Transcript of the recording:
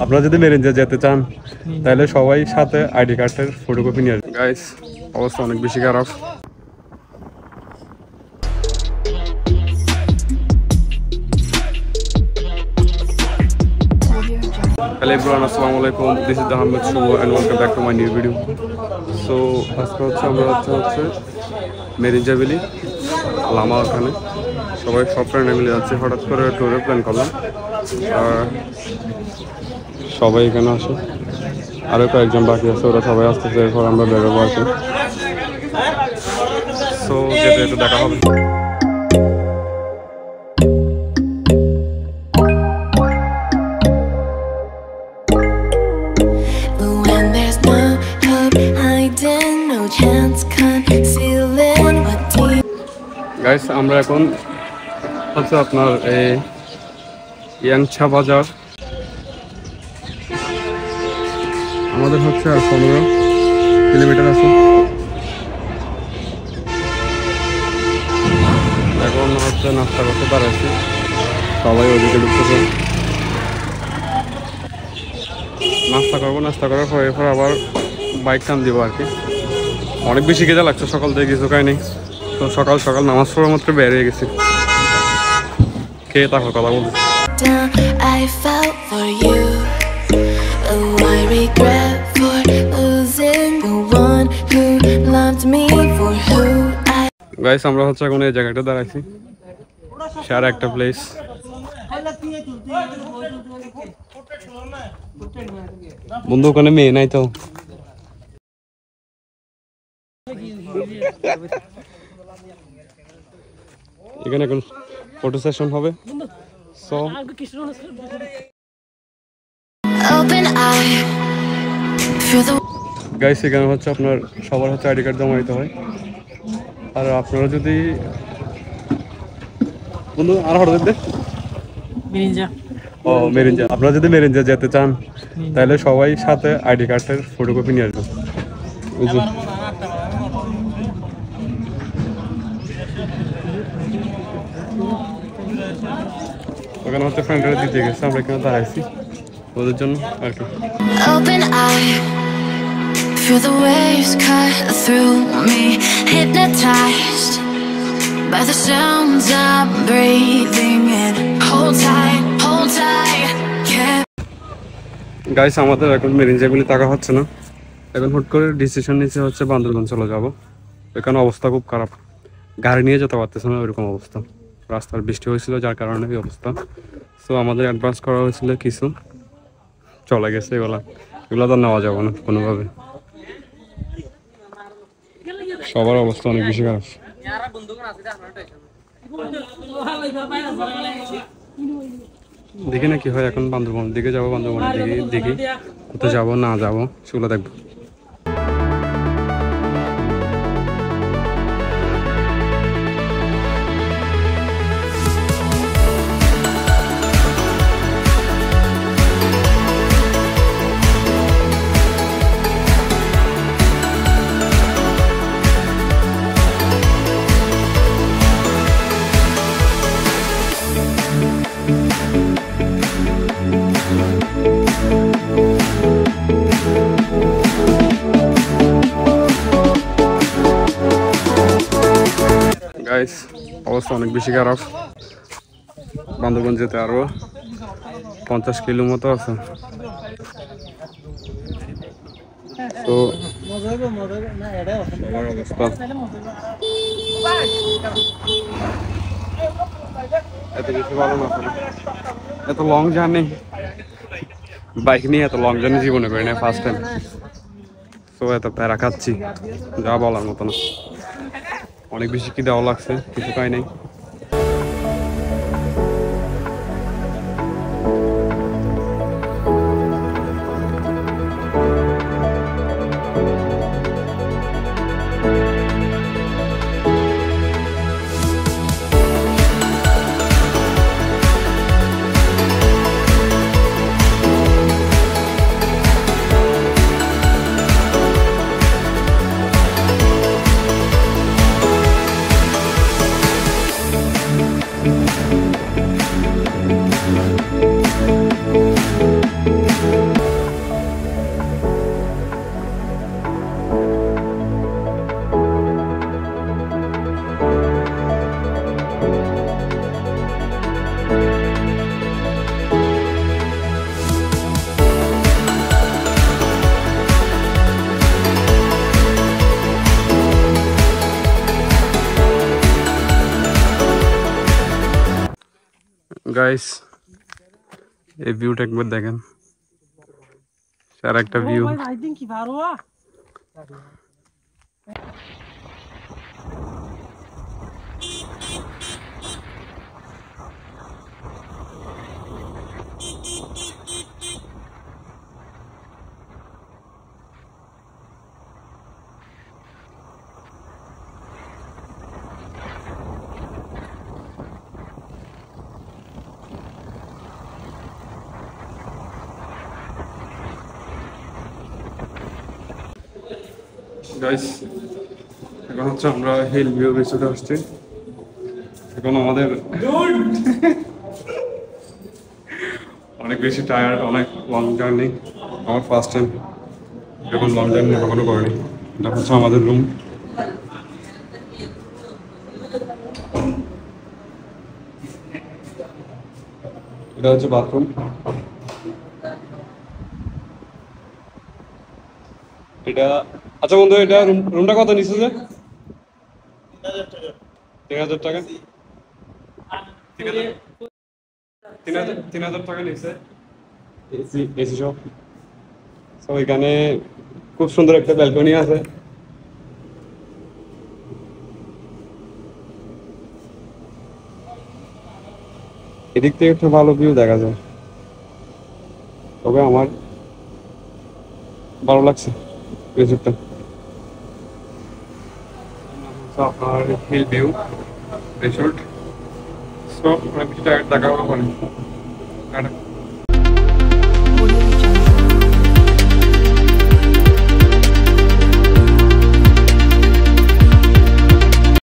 আপনারা যদি মেরিঞ্জা যেতে চান তাহলে সবাই সাথে আইডি কার্ডের ফটোকপি নিয়ে আসবেন। গাইস অবস্থা অনেক বেশি খারাপ। Hello everyone, assalamu alaikum. This is Ahmed Shubho and welcome back to my new video. So আজকে আমরা হচ্ছে মেরিঞ্জা ভ্যালি লামা ওখানে সবাই সব ফ্রেন্ড মিলে যাচ্ছে। হঠাৎ করে ট্যুরের প্ল্যান করলাম আর সবাই এখানে আসে। আরও কয়েকজন বাকি আছে, ওরা সবাই আসতেছে, এরপর আমরা বেরোবো আর কি। সো যেতে যেতে দেখা হবে। গাইস আমরা এখন হচ্ছে আপনার এই ইয়াংছা বাজার, আমাদের হচ্ছে আর 15 কিলোমিটার আছে। এখন হচ্ছে নাস্তা করতে দাঁড়াইছি, সবাই ওদিকে ঢুকতেছে। নাস্তা করবো, নাস্তা করার পরে এরপর আবার বাইক টান দিব আর কি। অনেক বেশি খেতে লাগছে, সকাল থেকে কিছু খাই নেই, তো সকাল সকাল নামাজ পড়ার মাত্র বেরিয়ে গেছি। খেয়ে তারপর কথা বলবো। গাইস আমরা হচ্ছে এখন এই জায়গাটা দাঁড়াইছি, সারা একটা প্লেস। বন্ধু ওখানে মেয়ে নাই তো? এখানে এখন ফটো সেশন হবে। সো গাইস এখানে হচ্ছে আপনার সবার হচ্ছে আইডি কার্ড জমা দিতে হয়। আর আপনারা যদি বন্ধু আর হঠাৎ মেরিঞ্জা আপনারা যদি মেরিঞ্জা যেতে চান তাহলে সবাই সাথে আইডি কার্ডের ফটোকপি নিয়ে আসবেন। ওখানে হচ্ছে ফ্রেন্ডরা দিতে গেছে, আমরা এখানে দাঁড়াইছি ওদের জন্য আর কি। Feel the waves cut through me, hypnotized by the sounds I'm breathing in. Hold tight, yeah. Guys আমাদের এখন মেরিঞ্জাগুলি টাকা হচ্ছে না, এখন হুট করে ডিসিশন নিচ্ছে হচ্ছে বান্দরবান চলে যাব। এখানে অবস্থা খুব খারাপ, গাড়ি নিয়ে যেতে পারতেছে না, ওইরকম অবস্থা। রাস্তার বৃষ্টি হয়েছিল যার কারণে এই অবস্থা। সো আমাদের অ্যাডভান্স করা হয়েছিল কিছু, চলে গেছে, এগুলো তো নেওয়া যাবে না কোনোভাবে। সবার অবস্থা অনেক বেশি খারাপ। দেখি না কি হয় এখন, বান্দরবনের দিকে যাবো, বান্দরবনের দিকে দেখি কোথায় যাবো না যাবো সেগুলো দেখবো। গাইস অবস্থা অনেক বেশি খারাপ, বান্দরবান যেতে আরো 50 কিলো মতো আছে। তো এত বেশি ভালো না, এত লং জার্নি বাইক নিয়ে, এত লং জার্নি জীবনে করি না, ফার্স্ট টাইম। তো এত প্যারা খাচ্ছি যা বলার মতো না, অনেক বেশি কি দেওয়া লাগছে, কিছু পাই নাই। গাইস এই ভিউটা একবার দেখেন, আর একটা ভিউ। গাইস এখন হচ্ছে আমরা হিল ভিউ রিসোর্টে আসছি। এখন আমাদের অনেক বেশি টায়ার্ড, অনেক লং জার্নি। আমার ফার্স্ট টাইম এরকম লং জার্নি কখনো করিনি। এটা হচ্ছে আমাদের রুম। এটা হচ্ছে বাথরুম। এটা আচ্ছা বন্ধু, এটা রুমটা কত নিচ্ছে যে? 3,000 টাকা। 3,000 টাকা নিচ্ছে এসি, এসি সব। তো এখানে খুব সুন্দর একটা ব্যালকনি আছে। এদিক থেকে একটা ভালো ভিউ দেখা যায়, তবে আমার ভালো লাগছে রিসোর্টটা। আপনার হিল ভিউ রিসোর্ট। সো অনেক কিছু টাকা হবে।